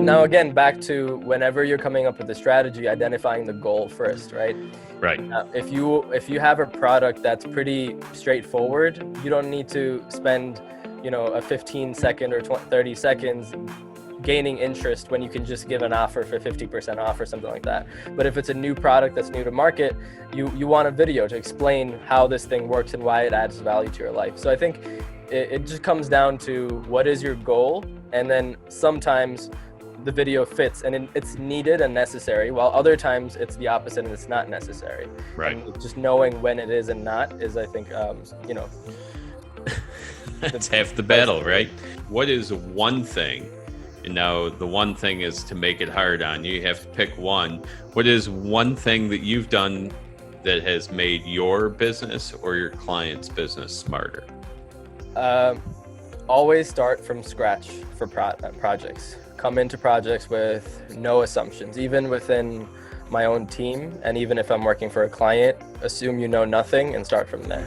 Now, again, back to whenever you're coming up with a strategy, identifying the goal first, right? Right. If you have a product that's pretty straightforward, you don't need to spend, a 15-second or 30 seconds gaining interest when you can just give an offer for 50% off or something like that. But if it's a new product that's new to market, you want a video to explain how this thing works and why it adds value to your life. So I think it just comes down to what is your goal, and then sometimes the video fits and it's needed and necessary, while other times it's the opposite and it's not necessary. Right. And just knowing when it is and not is, I think, That's half the battle, right? What is one thing? And now the one thing is to make it hard on you. You have to pick one. What is one thing that you've done that has made your business or your client's business smarter? Always start from scratch for projects. Come into projects with no assumptions, even within my own team. And even if I'm working for a client, assume you know nothing and start from there.